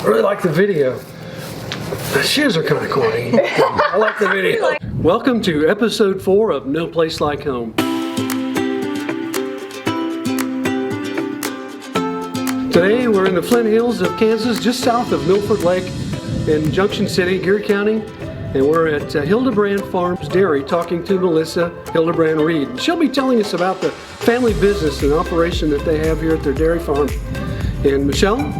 I really like the video. The shoes are kind of corny. I like the video. Welcome to episode 4 of No Place Like Home. Today we're in the Flint Hills of Kansas, just south of Milford Lake in Junction City, Geary County. And we're at Hildebrand Farms Dairy talking to Melissa Hildebrand-Reed. She'll be telling us about the family business and operation that they have here at their dairy farm. And Michelle,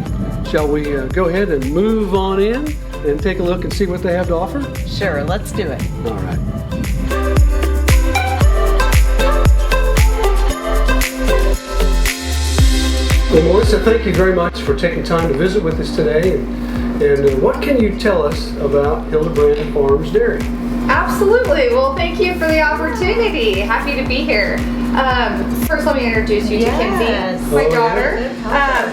shall we go ahead and move on in and take a look and see what they have to offer? Sure, let's do it. All right. Well, Melissa, thank you very much for taking time to visit with us today. And what can you tell us about Hildebrand Farms Dairy? Absolutely. Well, thank you for the opportunity. Happy to be here. First, let me introduce you to Kinsey, my daughter.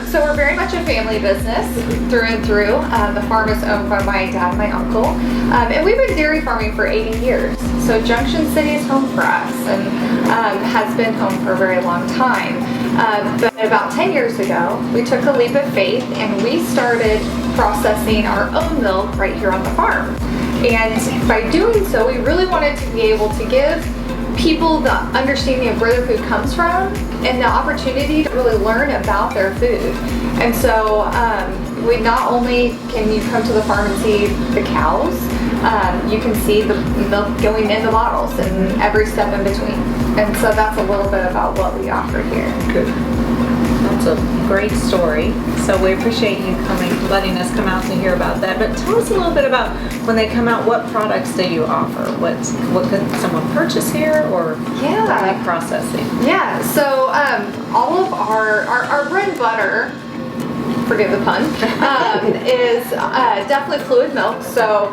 So we're very much a family business through and through. The farm is owned by my dad and my uncle. And we've been dairy farming for 80 years. So Junction City is home for us and has been home for a very long time. But about 10 years ago, we took a leap of faith and we started processing our own milk right here on the farm. And by doing so, we really wanted to be able to give people the understanding of where their food comes from and the opportunity to really learn about their food. And so we not only can you come to the farm and see the cows, you can see the milk going in the bottles and every step in between. And so that's a little bit about what we offer here. Good. That's a great story. So we appreciate you letting us come out to hear about that. But tell us a little bit about when they come out, what products do you offer? What can someone purchase here, or what are they processing? Yeah, so all of our bread and butter, forgive the pun, is definitely fluid milk. So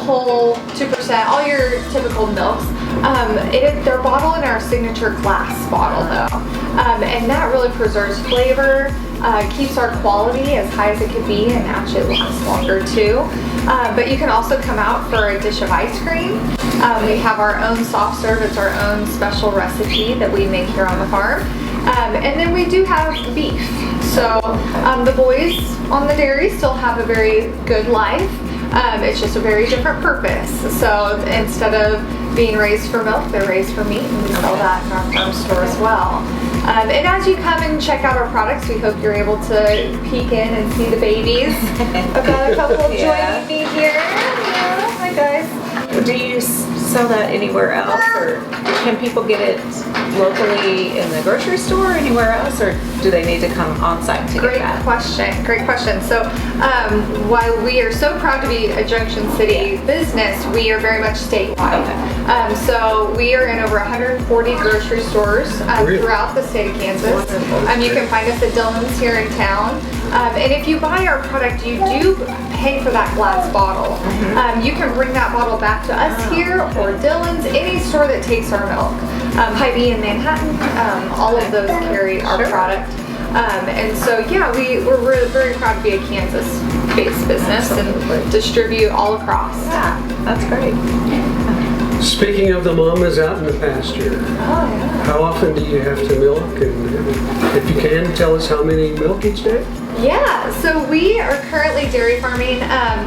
whole, 2%, all your typical milks. They're bottled in our signature glass bottle though. And that really preserves flavor, keeps our quality as high as it could be, and actually lasts longer too. But you can also come out for a dish of ice cream. We have our own soft serve. It's our own special recipe that we make here on the farm. And then we do have beef. So the boys on the dairy still have a very good life. It's just a very different purpose. So instead of being raised for milk, they're raised for meat, and we sell that in our farm store as well. And as you come and check out our products, we hope you're able to peek in and see the babies. I've got a couple joining me here. Yeah, hi guys. Do you sell that anywhere else, or can people get it locally in the grocery store or anywhere else, or do they need to come on site to get that? Great question. So while we are so proud to be a Junction City business, we are very much statewide. Okay. So we are in over 140 grocery stores throughout the state of Kansas. You can find us at Dillon's here in town. And if you buy our product, you do pay for that glass bottle. You can bring that bottle back to us here or Dillon's, any store that takes our milk. Hy-Vee in Manhattan, all of those carry our product. And so yeah, we're really very proud to be a Kansas-based business and distribute all across. Yeah, that's great. Speaking of the mamas out in the pasture, how often do you have to milk? And if you can, tell us how many milk each day? Yeah, so we are currently dairy farming.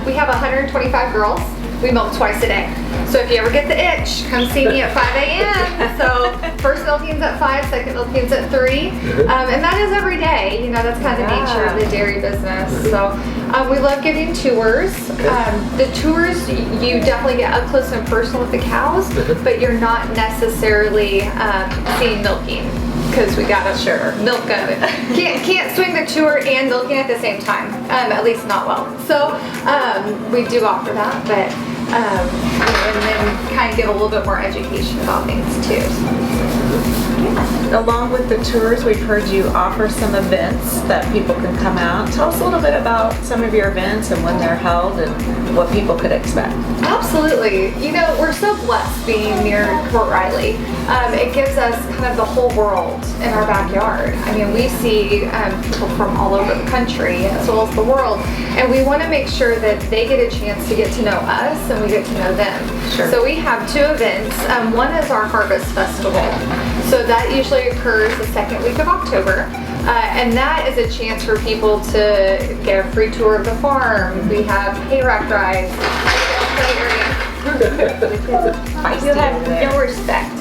We have 125 girls. We milk twice a day. So if you ever get the itch, come see me at 5 a.m. So first milking's at 5, second milking's at 3. And that is every day. You know, that's kind of the nature of the dairy business. So we love giving tours. The tours, you definitely get up close and personal with the cows, but you're not necessarily seeing milking, because we gotta milk them. Can't swing the tour and milking at the same time, at least not well. So we do offer that, but and then kind of give a little bit more education about things too. Along with the tours, we've heard you offer some events that people can come out. Tell us a little bit about some of your events and when they're held and what people could expect. Absolutely. You know, we're so blessed being near Fort Riley. It gives us kind of the whole world in our backyard. I mean, we see people from all over the country as well as the world, and we want to make sure that they get a chance to get to know us and we get to know them. Sure. So we have 2 events. One is our Harvest Festival. So that usually occurs the second week of October. And that is a chance for people to get a free tour of the farm. We have hay rack rides. You have no respect.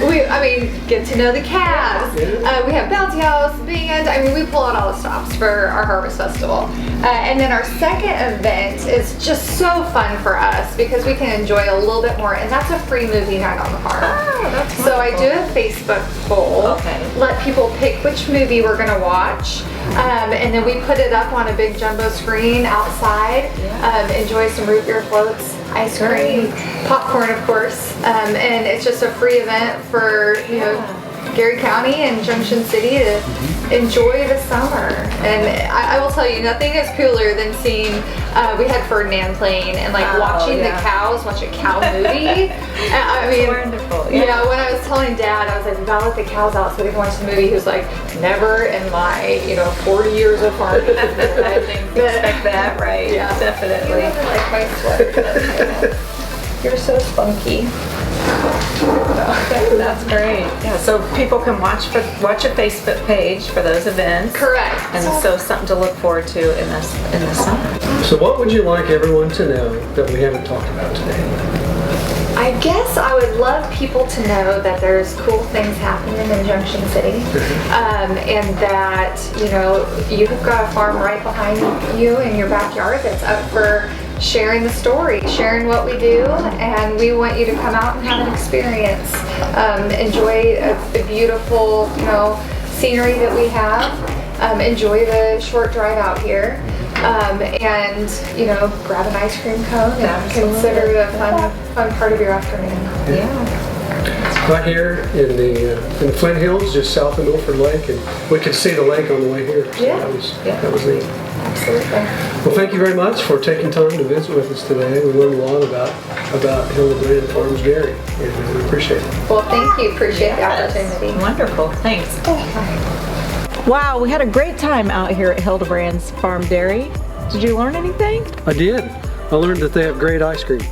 And get to know the calves. We have bouncy house, band. We pull out all the stops for our harvest festival. And then our second event is just so fun for us because we can enjoy a little bit more, and that's a free movie night on the farm. Oh, that's so I do a Facebook poll. Okay. Let people pick which movie we're gonna watch. And then we put it up on a big jumbo screen outside. Enjoy some root beer floats, ice cream, popcorn, of course. And it's just a free event for Gary County and Junction City to enjoy the summer. And I will tell you, nothing is cooler than seeing, we had Ferdinand playing and watching the cows, watch a cow movie. Wonderful. Yeah, when I was telling Dad, I was like, we gotta let the cows out so they can watch the movie. He was like, never in my 40 years of farming. I didn't expect that, right? Yeah. Definitely. You like my sweater. You're so spunky. That's great. Yeah, so people can watch a Facebook page for those events. Correct. And so something to look forward to in the summer. So what would you like everyone to know that we haven't talked about today? I guess I would love people to know that there's cool things happening in Junction City, and that you've got a farm right behind you in your backyard that's up for sharing the story, sharing what we do, and we want you to come out and have an experience. Enjoy the beautiful scenery that we have. Enjoy the short drive out here. And grab an ice cream cone and consider it a fun part of your afternoon. Yeah. Right here in the Flint Hills, just south of Milford Lake, and we could see the lake on the way here. So that was neat. Absolutely. Well, thank you very much for taking time to visit with us today. We learned a lot about Hildebrand Farms Dairy, and we appreciate it. Well, thank you. Appreciate the opportunity. Wonderful. Thanks. Wow, we had a great time out here at Hildebrand's Farm Dairy. Did you learn anything? I did. I learned that they have great ice cream.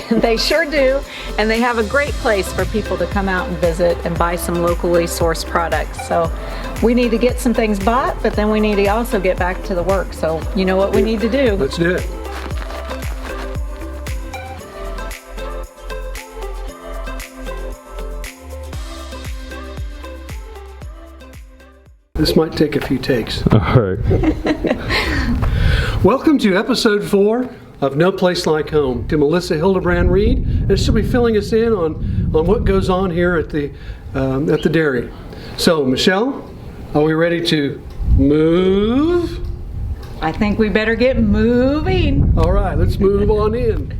They sure do, and they have a great place for people to come out and visit and buy some locally sourced products. So we need to get some things bought, but then we need to also get back to the work. So you know what we need to do. Let's do it. This might take a few takes. All right. Welcome to episode 4 of No Place Like Home, to Melissa Hildebrand-Reed, and she'll be filling us in on what goes on here at the dairy. So, Michelle, are we ready to move? I think we better get moving. All right, let's move on in.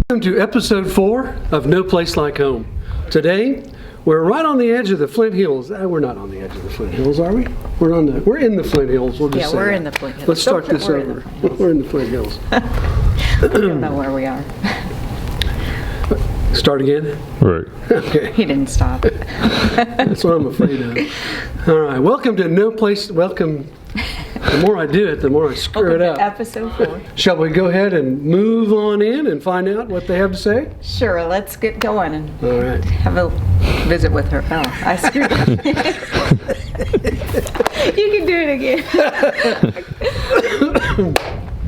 Welcome to episode 4 of No Place Like Home. Today, we're right on the edge of the Flint Hills. We're not on the edge of the Flint Hills, are we? We're in the Flint Hills. We'll just say we're that. in the Flint Hills. Let's start this We're in over. the Flint Hills. We're in the Flint Hills. I don't know where we are. Start again? Right. Okay. He didn't stop. That's what I'm afraid of. All right. Welcome to No Place. Welcome. The more I do it, the more I screw it up. Episode 4. Shall we go ahead and move on in and find out what they have to say? Sure, let's get going and All right. have a visit with her. Oh, I screwed up. You can do it again.